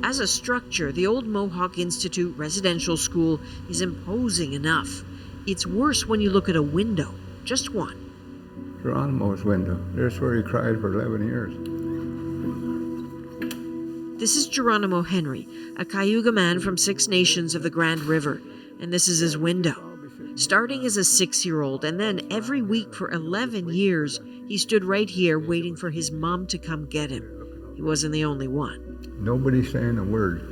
As a structure, the old Mohawk Institute residential school is imposing enough. It's worse when you look at a window, just one. Geronimo's window. There's where he cried for 11 years. This is Geronimo Henry, a Cayuga man from Six Nations of the Grand River, and this is his window. Starting as a 6-year-old, and then every week for 11 years, he stood right here waiting for his mom to come get him. He wasn't the only one. Nobody's saying a word,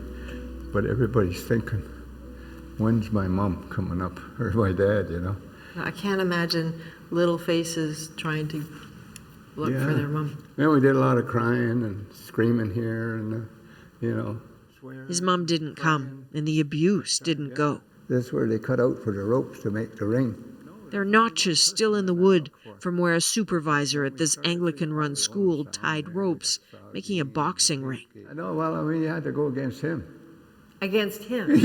but everybody's thinking, when's my mom coming up, or my dad, you know? I can't imagine little faces trying to look for their mom. Yeah, we did a lot of crying and screaming here and, swearing. His mom didn't come, and the abuse didn't go. This is where they cut out for the ropes to make the ring. There are notches still in the wood from where a supervisor at this Anglican-run school tied ropes, making a boxing ring. I know, well, I mean, you had to go against him. Against him?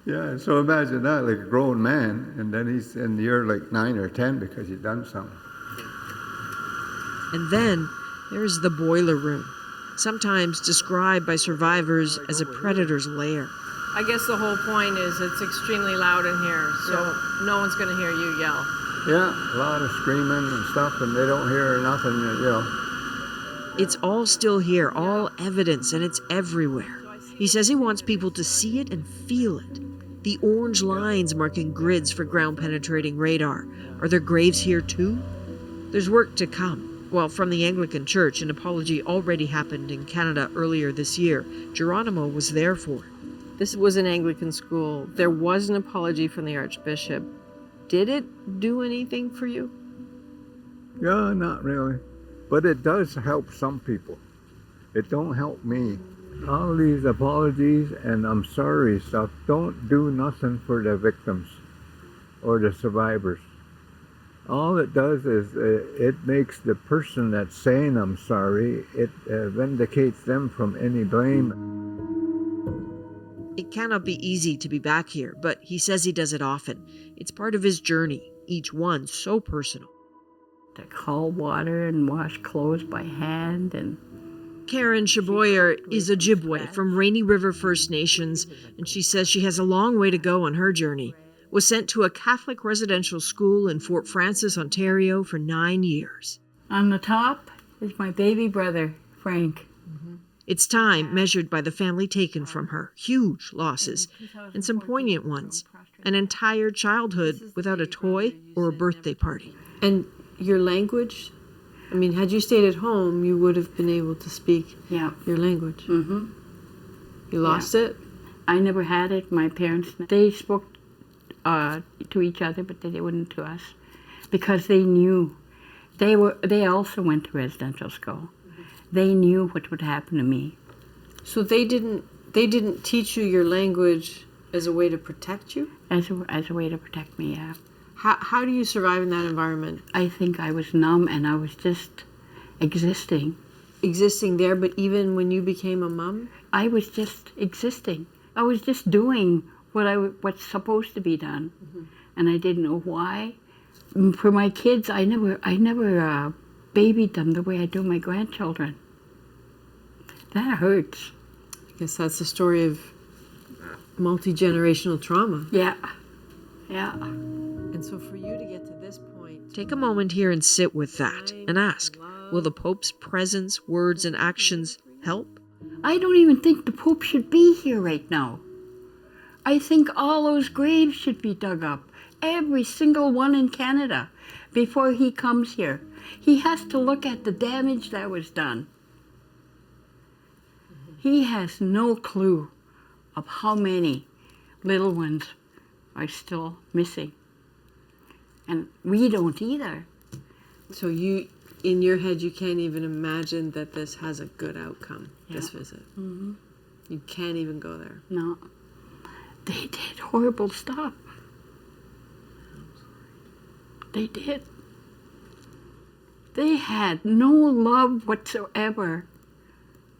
Yeah, so imagine that, like a grown man, and then he's in the year like 9 or 10 because he'd done something. And then there's the boiler room, sometimes described by survivors as a predator's lair. I guess the whole point is it's extremely loud in here, so no one's going to hear you yell. Yeah, a lot of screaming and stuff, and they don't hear nothing, It's all still here, all evidence, and it's everywhere. He says he wants people to see it and feel it. The orange lines marking grids for ground-penetrating radar. Are there graves here too? There's work to come. Well, from the Anglican Church, an apology already happened in Canada earlier this year. Geronimo was there for it. This was an Anglican school. There was an apology from the Archbishop. Did it do anything for you? Yeah, not really. But it does help some people. It don't help me. All these apologies and I'm sorry stuff don't do nothing for the victims or the survivors. All it does is it makes the person that's saying I'm sorry, it vindicates them from any blame. It cannot be easy to be back here, but he says he does it often. It's part of his journey, each one so personal. To call water and wash clothes by hand. And Karen Chaboyer is Ojibwe from Rainy River First Nations, and she says she has a long way to go on her journey. Was sent to a Catholic residential school in Fort Francis, Ontario for 9 years. On the top is my baby brother, Frank. It's time measured by the family taken from her. Huge losses, and some poignant ones. An entire childhood without a toy or a birthday party. And your language? I mean, had you stayed at home, you would have been able to speak your language. Mm-hmm. You lost it? I never had it. My parents, they spoke to each other, but they wouldn't to us because they knew. They also went to residential school. They knew what would happen to me. So they didn't teach you your language as a way to protect you? As a way to protect me, yeah. How do you survive in that environment? I think I was numb and I was just existing. Existing there, but even when you became a mom? I was just existing. I was just doing what's supposed to be done. Mm-hmm. And I didn't know why. For my kids, I never babied them the way I do my grandchildren. That hurts. I guess that's the story of multi-generational trauma. Yeah. And so for you to get to this point... Take a moment here and sit with that and ask, will the Pope's presence, words, and actions help? I don't even think the Pope should be here right now. I think all those graves should be dug up. Every single one in Canada before he comes here. He has to look at the damage that was done. He has no clue of how many little ones are still missing. And we don't either. So you, in your head, you can't even imagine that this has a good outcome, this visit. Mm-hmm. You can't even go there. No. They did horrible stuff. They did. They had no love whatsoever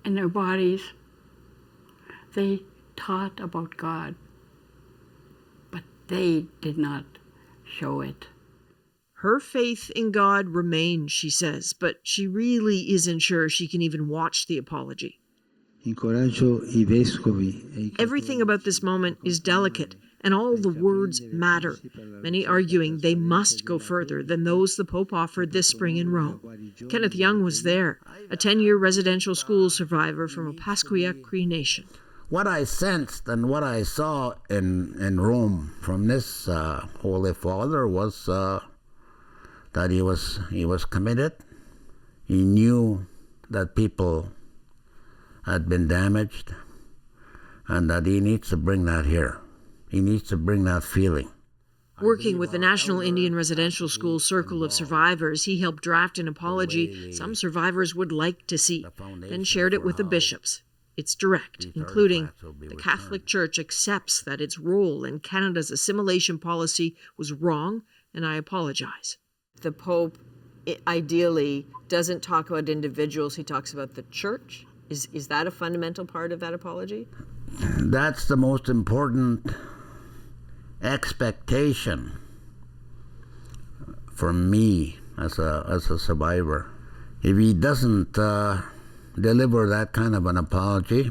in their bodies. They taught about God, but they did not show it. Her faith in God remains, she says, but she really isn't sure she can even watch the apology. Everything about this moment is delicate, and all the words matter, many arguing they must go further than those the Pope offered this spring in Rome. Kenneth Young was there, a 10-year residential school survivor from a Pasquia Cree nation. What I sensed and what I saw in Rome from this Holy Father was that he was committed. He knew that people had been damaged and that he needs to bring that here. He needs to bring that feeling. Working with the National Indian Residential School Circle of Survivors, he helped draft an apology some survivors would like to see, then shared it with the bishops. It's direct, including the Catholic Church accepts that its role in Canada's assimilation policy was wrong, and I apologize. The Pope ideally doesn't talk about individuals, he talks about the Church. Is that a fundamental part of that apology? That's the most important expectation for me as a survivor. If he doesn't deliver that kind of an apology,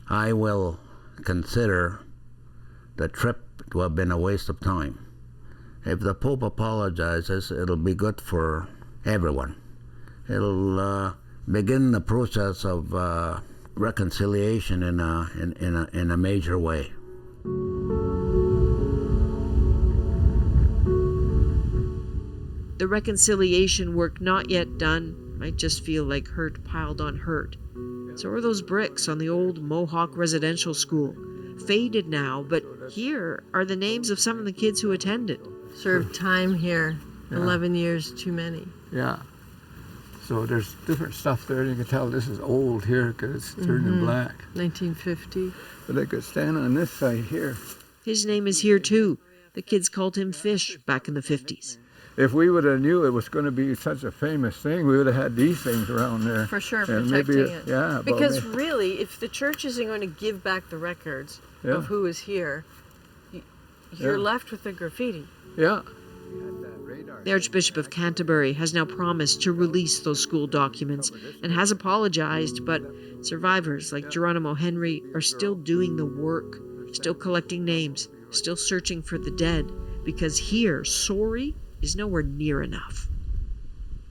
I will consider the trip to have been a waste of time. If the Pope apologizes, it'll be good for everyone. It'll begin the process of reconciliation in a major way. The reconciliation work not yet done might just feel like hurt piled on hurt. So are those bricks on the old Mohawk residential school. Faded now, but here are the names of some of the kids who attended. Served time here, 11 years too many. Yeah. So there's different stuff there. You can tell this is old here because it's turning black. 1950. But they could stand on this side here. His name is here too. The kids called him Fish back in the 50s. If we would have knew it was going to be such a famous thing, we would have had these things around there. For sure, And protecting maybe, it. Yeah. Because really, if the church isn't going to give back the records of who is here, you're left with the graffiti. Yeah. The Archbishop of Canterbury has now promised to release those school documents and has apologized, but survivors like Geronimo Henry are still doing the work, still collecting names, still searching for the dead, because here, sorry is nowhere near enough.